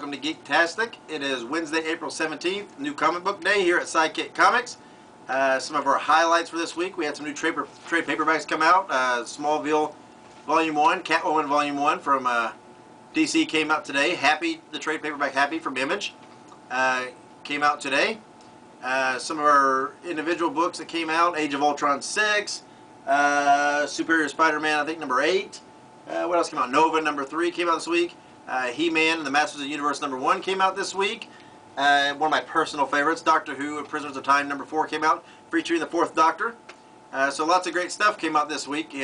welcome to Geektastic. It is Wednesday, April 17th, new comic book day here at Sidekick Comics. Some of our highlights for this week, we had some new trade paperbacks come out. Smallville Volume 1, Catwoman Volume 1 from DC came out today. Happy, the trade paperback Happy from Image came out today. Some of our individual books that came out, Age of Ultron 6, Superior Spider-Man, I think number 8. What else came out? Nova number 3 came out this week. He-Man and the Masters of the Universe number 1 came out this week. One of my personal favorites, Doctor Who and Prisoners of Time number 4 came out, featuring the 4th Doctor. So lots of great stuff came out this week.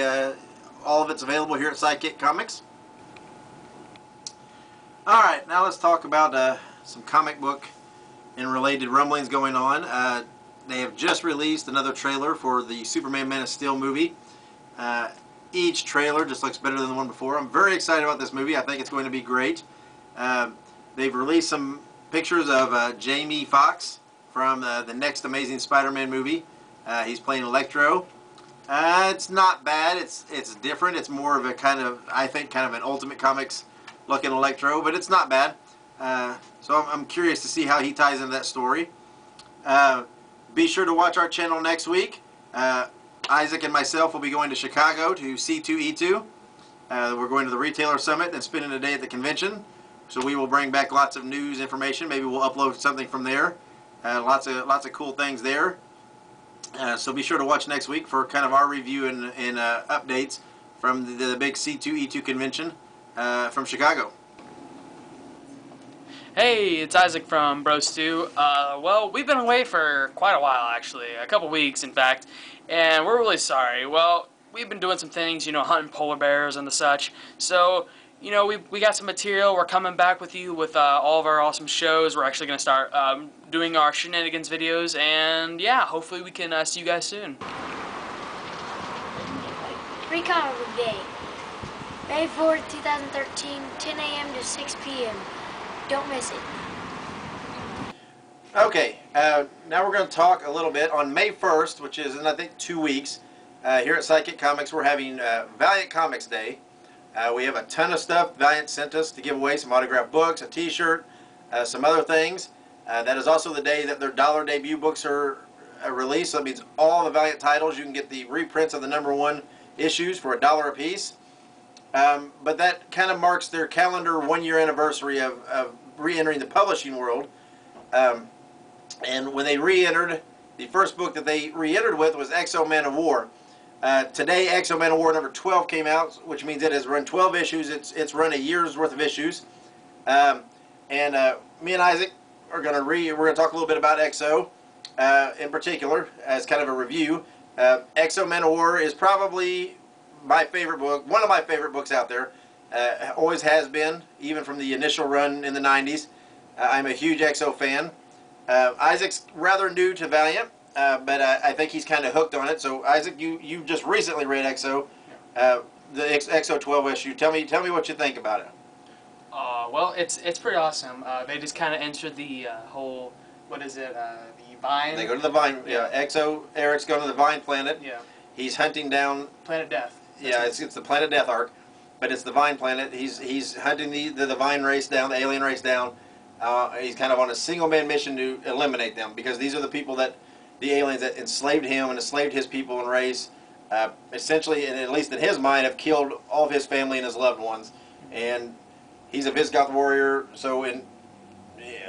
All of it's available here at Sidekick Comics. Alright, now let's talk about some comic book and related rumblings going on. They have just released another trailer for the Superman Man of Steel movie. Each trailer just looks better than the one before. I'm very excited about this movie. I think it's going to be great. They've released some pictures of Jamie Foxx from the next Amazing Spider-Man movie. He's playing Electro. It's not bad. It's different. It's more of a kind of, I think, kind of an Ultimate Comics looking Electro, but it's not bad. So I'm curious to see how he ties into that story. Be sure to watch our channel next week. Isaac and myself will be going to Chicago to C2E2. We're going to the Retailer Summit and spending a day at the convention. So we will bring back lots of news information. Maybe we'll upload something from there. Lots of cool things there. So be sure to watch next week for kind of our review and updates from the big C2E2 convention from Chicago. Hey, it's Isaac from Geek-Stew. Well, we've been away for quite a while, actually, a couple weeks, in fact, and we're really sorry. Well, we've been doing some things, you know, hunting polar bears and the such. So, you know, we got some material. We're coming back with you with all of our awesome shows. We're actually going to start doing our shenanigans videos, and yeah, hopefully we can see you guys soon. Free Comic Book Day, May 4th, 2013, 10 a.m. to 6 p.m. Don't miss it. Okay, now we're going to talk a little bit on May 1st, which is in I think 2 weeks. Here at Sidekick Comics, we're having Valiant Comics Day. We have a ton of stuff Valiant sent us to give away, some autographed books, a t-shirt, some other things. That is also the day that their dollar debut books are released. So that means all the Valiant titles, you can get the reprints of the #1 issues for $1 a piece. But that kind of marks their calendar 1-year anniversary of re-entering the publishing world. And when they re-entered, the first book that they re-entered with was X-O Man of War. Today, X-O Man of War number 12 came out, which means it has run 12 issues. It's run a year's worth of issues. Me and Isaac are going to we're going to talk a little bit about X-O in particular as kind of a review. X-O Man of War is probably my favorite book, one of my favorite books out there. Always has been, even from the initial run in the 90s. I'm a huge X-O fan. Isaac's rather new to Valiant, but I think he's kind of hooked on it. So Isaac, you just recently read X-O, the X-O 12 issue. Tell me what you think about it. Well, it's pretty awesome. They just kind of entered the whole, what is it, the Vine? They go to the Vine, yeah. X-O, Eric's going to the Vine planet. Yeah. He's hunting down Planet Death. Yeah, it's the Planet Death arc, but it's the Vine planet. He's hunting the Vine race down, the alien race down. He's kind of on a single-man mission to eliminate them, because these are the people that, the aliens that enslaved him and enslaved his people and race, essentially, and at least in his mind, have killed all of his family and his loved ones. And he's a Visigoth warrior, so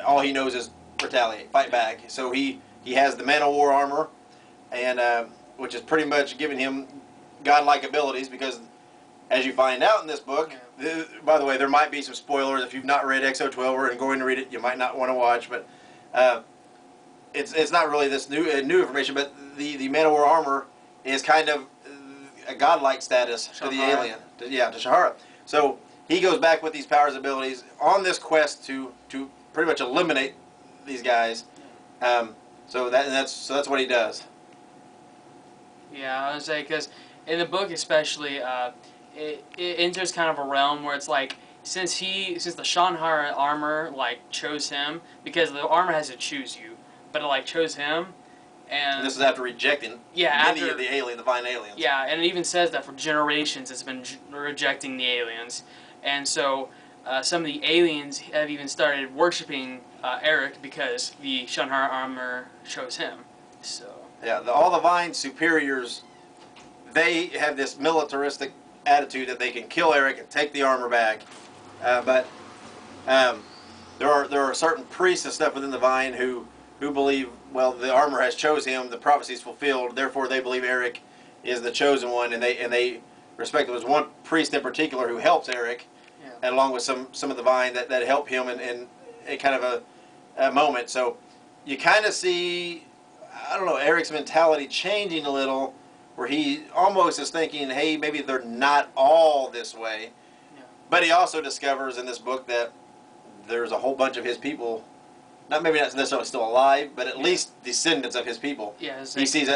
all he knows is retaliate, fight back. So he has the Man of War armor, and which is pretty much giving him godlike abilities, because as you find out in this book, by the way, there might be some spoilers if you've not read X-O 12 or are going to read it. You might not want to watch, but it's not really this new information. But the Man of War armor is kind of a godlike status to the alien, to Shahara. So he goes back with these powers, abilities on this quest to pretty much eliminate these guys. So that's what he does. Yeah, I would say, because in the book especially, it enters kind of a realm where it's like, since the Shanhara armor like chose him, because the armor has to choose you, but it like chose him, and this is after rejecting many of the Vine aliens. Yeah, and it even says that for generations it's been rejecting the aliens, and so some of the aliens have even started worshiping Eric because the Shunhar armor shows him. So yeah, all the Vine superiors, they have this militaristic attitude that they can kill Eric and take the armor back, but there are certain priests and stuff within the Vine who believe, well, the armor has chose him, the prophecy is fulfilled, therefore they believe Eric is the chosen one, and they respect. There was one priest in particular who helps Eric, and along with some of the Vine that help him in a kind of a moment. So you kind of see, I don't know, Eric's mentality changing a little, where he almost is thinking, hey, maybe they're not all this way. Yeah. But he also discovers in this book that there's a whole bunch of his people, maybe not necessarily still alive, but at least descendants of his people. Yeah, he sees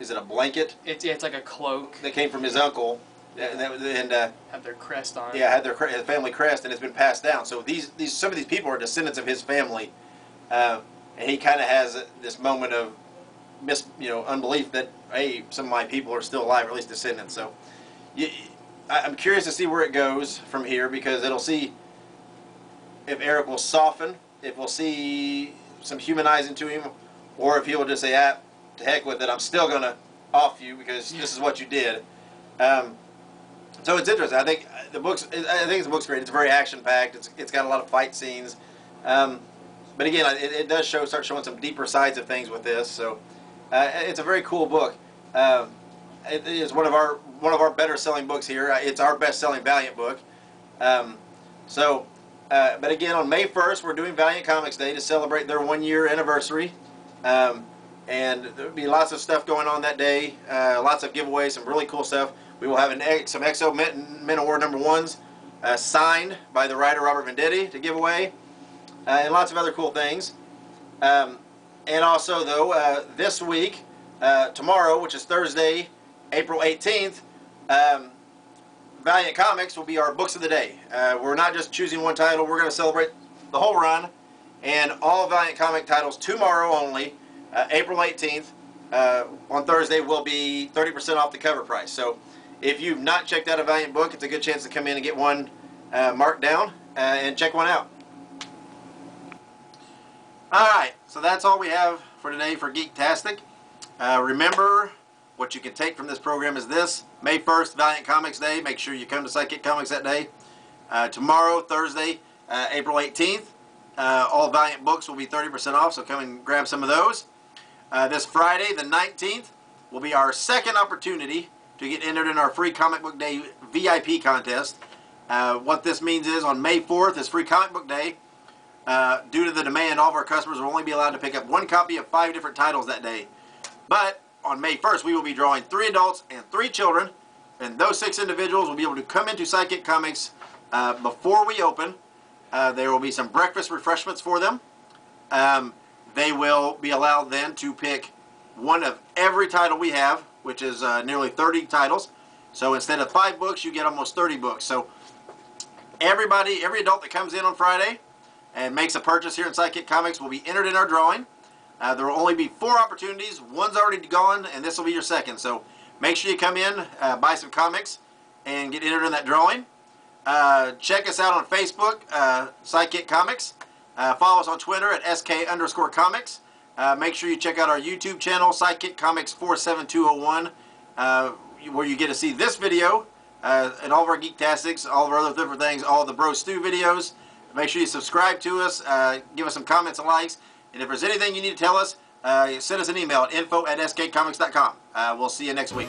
is it a blanket? It's like a cloak that came from his uncle, and have their crest on. Yeah, had their family crest, and it's been passed down. So some of these people are descendants of his family, and he kind of has this moment of unbelief that, hey, some of my people are still alive, or at least descendants. So I'm curious to see where it goes from here, because it'll see if Eric will soften, if we'll see some humanizing to him, or if he will just say, to heck with it, I'm still going to off you because this is what you did. So it's interesting. I think the book's great. It's very action-packed. It's got a lot of fight scenes. But again, it does start showing some deeper sides of things with this. So it's a very cool book. It is one of our better-selling books here. It's our best-selling Valiant book. But again, on May 1st, we're doing Valiant Comics Day to celebrate their 1-year anniversary. And there'll be lots of stuff going on that day. Lots of giveaways, some really cool stuff. We will have some Exo Men of War #1s signed by the writer Robert Venditti to give away, and lots of other cool things. And also, though, this week, tomorrow, which is Thursday, April 18th, Valiant Comics will be our books of the day. We're not just choosing one title. We're going to celebrate the whole run, and all Valiant Comic titles tomorrow only, April 18th, on Thursday, will be 30% off the cover price. So if you've not checked out a Valiant book, it's a good chance to come in and get one marked down and check one out. Alright, so that's all we have for today for Geektastic. Remember, what you can take from this program is this: May 1st, Valiant Comics Day. Make sure you come to Sidekick Comics that day. Tomorrow, Thursday, April 18th, all Valiant books will be 30% off, so come and grab some of those. This Friday, the 19th, will be our second opportunity to get entered in our free Comic Book Day VIP contest. What this means is, on May 4th is free Comic Book Day. Due to the demand, all of our customers will only be allowed to pick up one copy of 5 different titles that day. But on May 1st, we will be drawing 3 adults and 3 children, and those 6 individuals will be able to come into Sidekick Comics before we open. There will be some breakfast refreshments for them. They will be allowed then to pick one of every title we have, which is nearly 30 titles. So instead of 5 books, you get almost 30 books. So every adult that comes in on Friday and makes a purchase here in Sidekick Comics will be entered in our drawing. There will only be 4 opportunities. One's already gone, and this will be your second. So make sure you come in, buy some comics, and get entered in that drawing. Check us out on Facebook, Sidekick Comics. Follow us on Twitter at SK_Comics. Make sure you check out our YouTube channel, Sidekick Comics 47201, where you get to see this video and all of our Geektastics, all of our other different things, all of the Bro Stew videos. Make sure you subscribe to us, give us some comments and likes, and if there's anything you need to tell us, send us an email at info@skcomics.com. We'll see you next week.